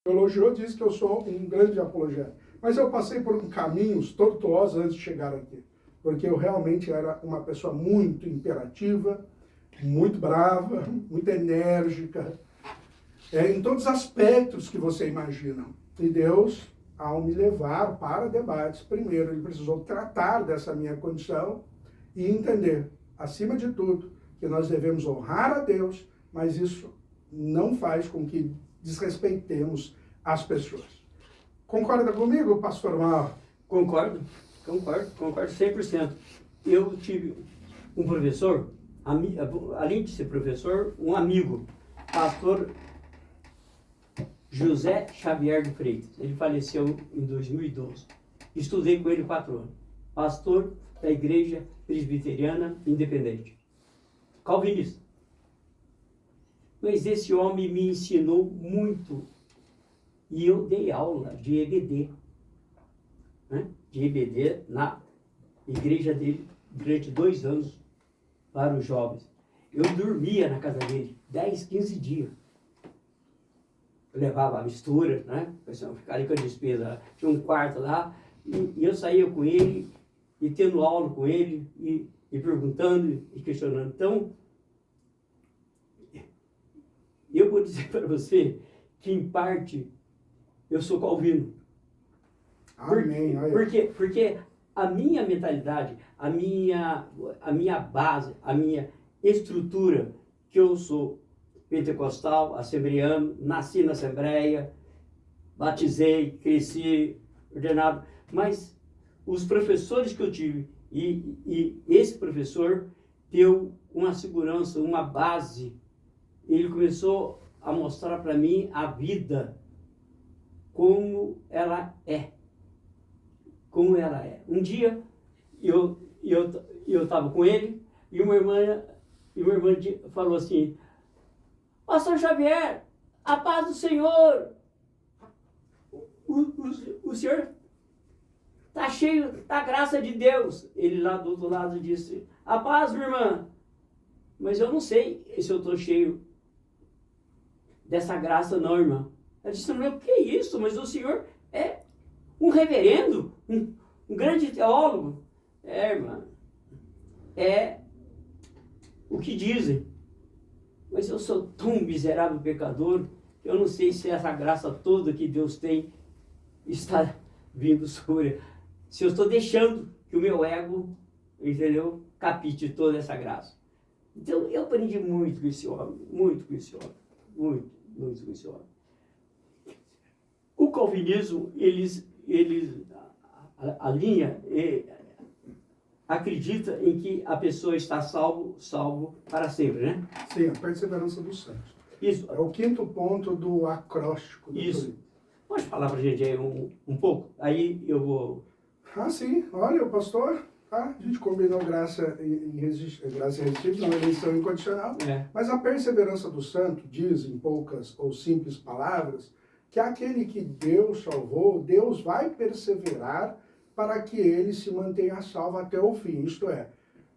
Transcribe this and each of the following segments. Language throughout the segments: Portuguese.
Elogiou, disse que eu sou um grande apologeta. Mas eu passei por caminhos tortuosos antes de chegar aqui. Porque eu realmente era uma pessoa muito imperativa, muito brava, muito enérgica, em todos os aspectos que você imagina. E Deus, ao me levar para debates, primeiro ele precisou tratar dessa minha condição e entender, acima de tudo, que nós devemos honrar a Deus, mas isso não faz com que desrespeitemos as pessoas. Concorda comigo, pastor Mauro? Concordo 100%. Eu tive um professor, além de ser professor, um amigo, pastor José Xavier de Freitas. Ele faleceu em 2012. Estudei com ele 4 anos. Pastor da Igreja Presbiteriana Independente. Calvinista. Mas esse homem me ensinou muito. E eu dei aula de EBD. Né? De EBD na igreja dele durante 2 anos para os jovens. Eu dormia na casa dele 10, 15 dias. Eu levava a mistura, né? Pessoal, ficar ali com a despesa. Tinha um quarto lá e eu saía com ele e tendo aula com ele e perguntando e questionando. Então, eu vou dizer para você que, em parte, eu sou calvino. Amém. Porque a minha mentalidade, a minha base, a minha estrutura, que eu sou pentecostal, assembleano, nasci na Assembleia, batizei, cresci, ordenado, mas os professores que eu tive, e esse professor deu uma segurança, uma base. Ele começou a mostrar para mim a vida, como ela é. Como ela é. Um dia, eu estava com ele, e uma irmã falou assim: Pastor Xavier, a paz do Senhor. O senhor está cheio da graça de Deus. Ele lá do outro lado disse: a paz, minha irmã. Mas eu não sei se eu estou cheio dessa graça, não, irmã. Ela disse: o que é isso? Mas o senhor é um reverendo, um grande teólogo. Irmã, é o que dizem. Mas eu sou tão miserável pecador, que eu não sei se essa graça toda que Deus tem está vindo sobre. Se eu estou deixando que o meu ego, entendeu, capite toda essa graça. Então, eu aprendi muito com esse homem, muito com esse homem, muito com esse homem. O calvinismo, a linha acredita em que a pessoa está salvo para sempre, né? Sim, a perseverança dos santos. Isso. É o 5º ponto do acróstico. Isso. Pode falar para a gente aí um pouco? Aí eu vou... Sim. Olha, o pastor, a gente combinou graça irresistível, não, eleição incondicional. Mas a perseverança do santo diz, em poucas ou simples palavras, que aquele que Deus salvou, Deus vai perseverar para que ele se mantenha salvo até o fim. Isto é,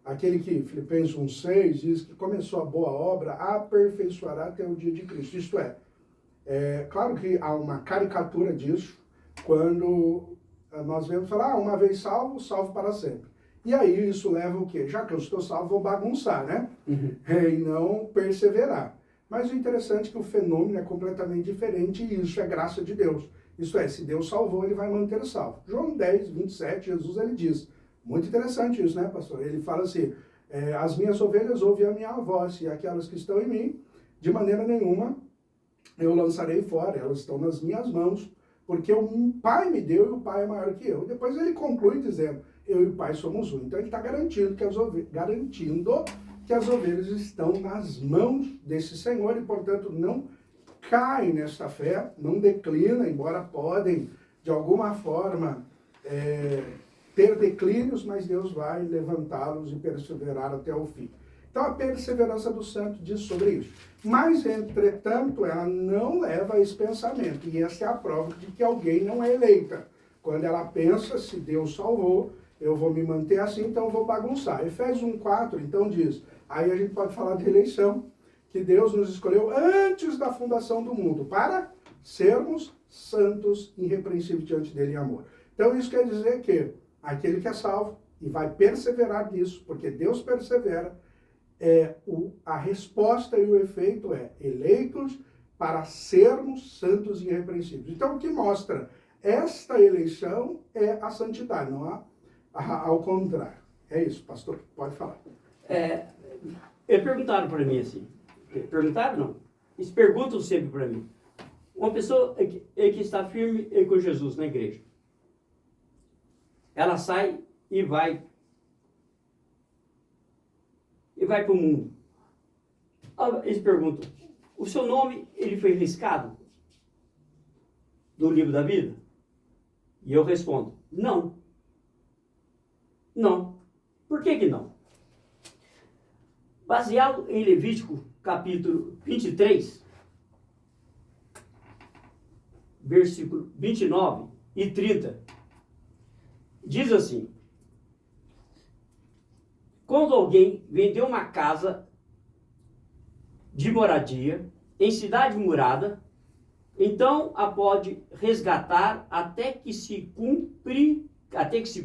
aquele que, Filipenses 1,6, diz que começou a boa obra, aperfeiçoará até o dia de Cristo. Isto é, claro que há uma caricatura disso, quando nós vemos falar, uma vez salvo, salvo para sempre. E aí isso leva o quê? Já que eu estou salvo, vou bagunçar, né? E não perseverar. Mas o interessante é que o fenômeno é completamente diferente e isso é graça de Deus. Isso é, se Deus salvou, ele vai manter salvo. João 10, 27, Jesus ele diz, muito interessante isso, né, pastor? Ele fala assim, as minhas ovelhas ouvem a minha voz e aquelas que estão em mim, de maneira nenhuma eu lançarei fora, elas estão nas minhas mãos, porque o Pai me deu e o Pai é maior que eu. Depois ele conclui dizendo, eu e o Pai somos um. Então ele está garantindo que as ovelhas estão nas mãos desse Senhor e, portanto, não caem nessa fé, não declina, embora podem, de alguma forma, ter declínios, mas Deus vai levantá-los e perseverar até o fim. Então, a perseverança do santo diz sobre isso. Mas, entretanto, ela não leva a esse pensamento, e essa é a prova de que alguém não é eleita. Quando ela pensa, se Deus salvou, eu vou me manter assim, então eu vou bagunçar. Efésios 1,4, então, diz, aí a gente pode falar de eleição, que Deus nos escolheu antes da fundação do mundo, para sermos santos e irrepreensíveis diante dele em amor. Então isso quer dizer que aquele que é salvo e vai perseverar nisso, porque Deus persevera, a resposta e o efeito é eleitos para sermos santos e irrepreensíveis. Então o que mostra esta eleição é a santidade, não ao contrário. É isso, pastor, pode falar. Eles perguntaram para mim assim, perguntaram não, eles perguntam sempre para mim, uma pessoa que está firme com Jesus na igreja, ela sai e vai para o mundo. Eles perguntam, o seu nome, ele foi riscado do livro da vida? E eu respondo, não. Não. Por que não? Baseado em Levítico, capítulo 23, versículo 29 e 30, diz assim, quando alguém vendeu uma casa de moradia em cidade murada, então a pode resgatar até que se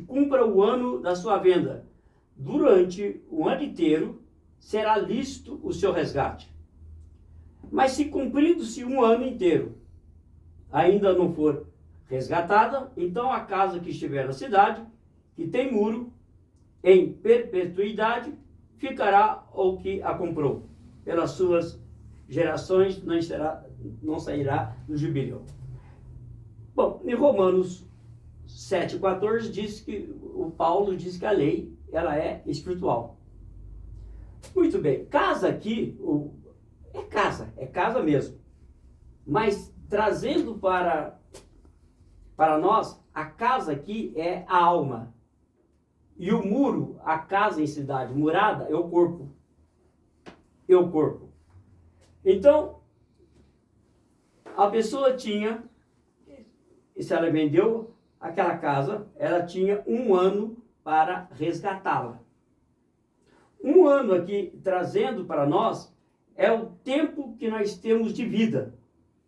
cumpra o ano da sua venda. Durante o ano inteiro será lícito o seu resgate. Mas se cumprindo-se um ano inteiro ainda não for resgatada, então a casa que estiver na cidade, que tem muro, em perpetuidade, ficará o que a comprou. Pelas suas gerações não sairá do jubileu. Bom, em Romanos 7,14 diz que o Paulo diz que a lei ela é espiritual. Muito bem, casa aqui é casa mesmo. Mas trazendo para nós, a casa aqui é a alma. E o muro, a casa em cidade murada, é o corpo. É o corpo. Então, a pessoa tinha, se ela vendeu aquela casa, ela tinha um ano para resgatá-la. Um ano aqui, trazendo para nós, é o tempo que nós temos de vida.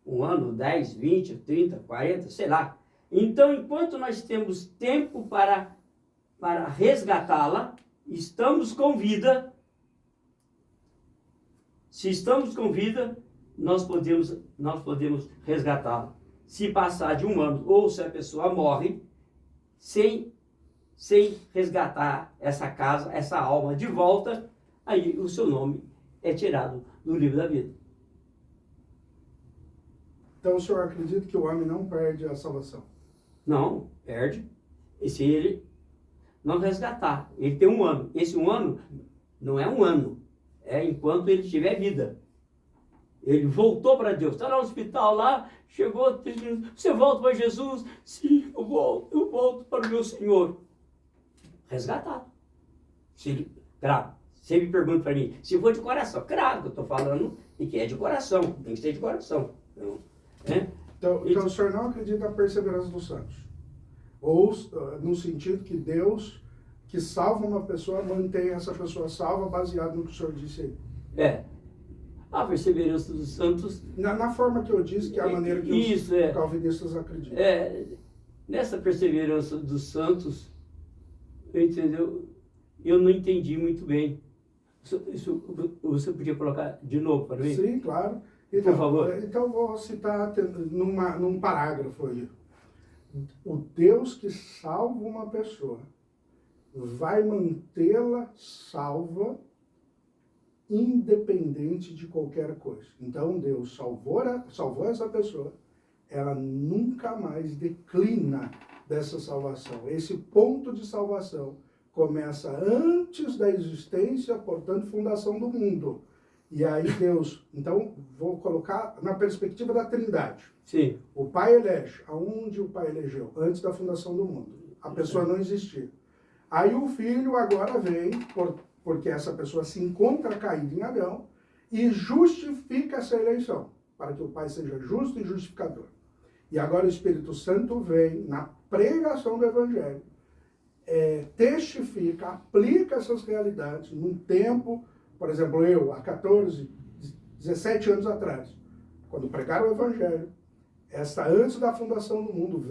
Um ano, 10, 20, 30, 40, sei lá. Então, enquanto nós temos tempo para resgatá-la, estamos com vida. Se estamos com vida, nós podemos resgatá-la. Se passar de um ano, ou se a pessoa morre, sem resgatar essa casa, essa alma de volta, aí o seu nome é tirado do livro da vida. Então o senhor acredita que o homem não perde a salvação? Não, perde. E se ele não resgatar, ele tem um ano. Esse um ano não é um ano, é enquanto ele tiver vida. Ele voltou para Deus, está no hospital lá, chegou, você volta para Jesus? Sim, eu volto para o meu Senhor. Resgatado. Claro, você me pergunta para mim, se for de coração, claro que eu estou falando e que é de coração, tem que ser de coração. Então o senhor não acredita na perseverança dos santos? Ou no sentido que Deus, que salva uma pessoa, mantém essa pessoa salva baseado no que o senhor disse aí? A perseverança dos santos... Na forma que eu disse, que é a maneira que os calvinistas acreditam. Nessa perseverança dos santos, entendeu? Eu não entendi muito bem. Isso você podia colocar de novo para mim? Sim, claro. Então, por favor. Então vou citar num parágrafo aí. O Deus que salva uma pessoa vai mantê-la salva independente de qualquer coisa. Então Deus salvou essa pessoa, ela nunca mais declina dessa salvação. Esse ponto de salvação começa antes da existência, portanto, fundação do mundo. E aí Deus, então vou colocar na perspectiva da Trindade. Sim. O Pai elege, aonde o Pai elegeu? Antes da fundação do mundo. A pessoa não existia. Aí o Filho agora vem, porque essa pessoa se encontra caída em Adão, e justifica essa eleição, para que o Pai seja justo e justificador. E agora o Espírito Santo vem na pregação do Evangelho, testifica, aplica essas realidades num tempo, por exemplo, eu, há 14, 17 anos atrás, quando pregaram o Evangelho, esta antes da fundação do mundo.